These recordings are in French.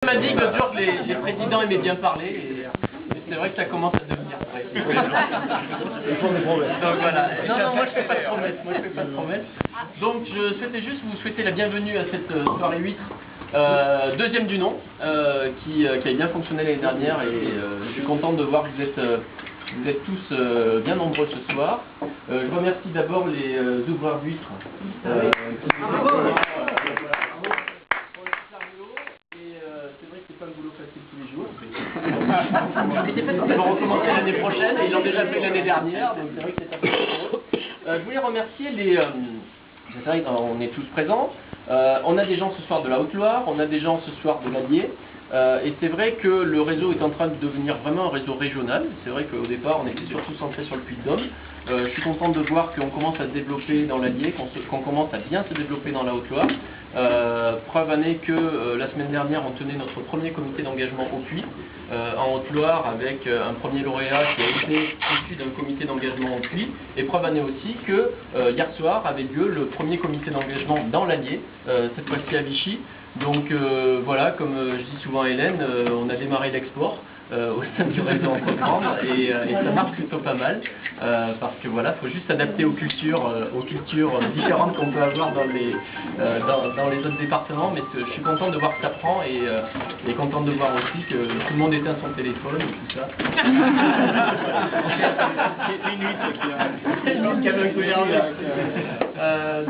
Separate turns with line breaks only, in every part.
On m'a dit que l'autre jour que les présidents aimaient bien parler, et c'est vrai que ça commence à devenir vrai.
Ils font des promesses.
Donc voilà. Non, moi je fais pas de promesses. Donc je souhaitais juste vous souhaiter la bienvenue à cette soirée 8, deuxième du nom, qui a bien fonctionné l'année dernière, et je suis content de voir que vous êtes tous bien nombreux ce soir. Je remercie d'abord les ouvreurs d'huîtres. C'est pas un boulot facile tous les jours. Ils vont recommencer l'année prochaine et ils l'ont déjà fait l'année dernière, donc c'est vrai que c'est un peu pour eux. Je voulais remercier les... c'est vrai qu'on est tous présents. On a des gens ce soir de la Haute-Loire, on a des gens ce soir de l'Allier. Et c'est vrai que le réseau est en train de devenir vraiment un réseau régional. C'est vrai qu'au départ, on était surtout centré sur le Puy-de-Dôme. Je suis content de voir qu'on commence à se développer dans l'Allier, qu'on commence à bien se développer dans la Haute-Loire. Preuve en est que la semaine dernière, on tenait notre premier comité d'engagement au Puy, en Haute-Loire, avec un premier lauréat qui a été issu d'un comité d'engagement au Puy. Et preuve en est aussi que hier soir avait lieu le premier comité d'engagement dans l'Allier, cette fois-ci à Vichy. Donc voilà, comme je dis souvent à Hélène, on a démarré l'export au sein du réseau Entreprendre et ça marche plutôt pas mal parce que voilà, il faut juste s'adapter aux cultures différentes qu'on peut avoir dans les autres départements, mais je suis content de voir que ça prend et content de voir aussi que tout le monde éteint son téléphone et tout ça.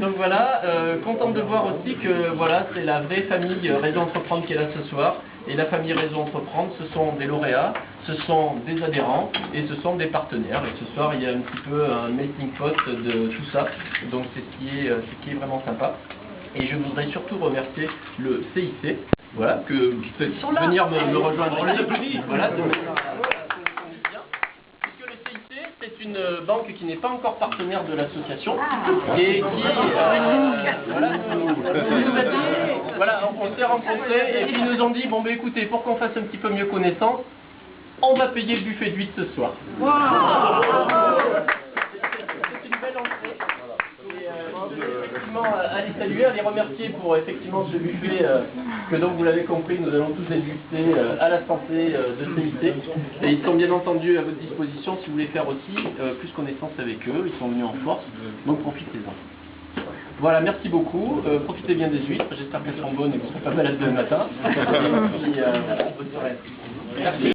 Donc voilà, content de voir aussi que voilà, c'est la vraie famille Réseau Entreprendre qui est là ce soir. Et la famille Réseau Entreprendre, ce sont des lauréats, ce sont des adhérents et ce sont des partenaires. Et ce soir, il y a un petit peu un melting pot de tout ça. Donc c'est ce qui est vraiment sympa. Et je voudrais surtout remercier le CIC, voilà, que venir me rejoindre. Voilà, c'est une banque qui n'est pas encore partenaire de l'association et qui voilà, on s'est rencontrés et puis ils nous ont dit bon ben écoutez, pour qu'on fasse un petit peu mieux connaissance, on va payer le buffet d'huîtres ce soir. C'est une belle entrée. Et effectivement à les saluer, à les remercier pour effectivement ce buffet que donc vous l'avez compris, nous allons tous déguster à la santé de CIC. Et ils sont bien entendu à votre disposition si vous voulez faire aussi plus connaissance avec eux, ils sont venus en force, donc profitez-en. Voilà, merci beaucoup, profitez bien des huîtres, j'espère qu'elles seront bonnes et que vous ne serez pas malade demain matin. Et puis, voilà, bonne soirée. Merci.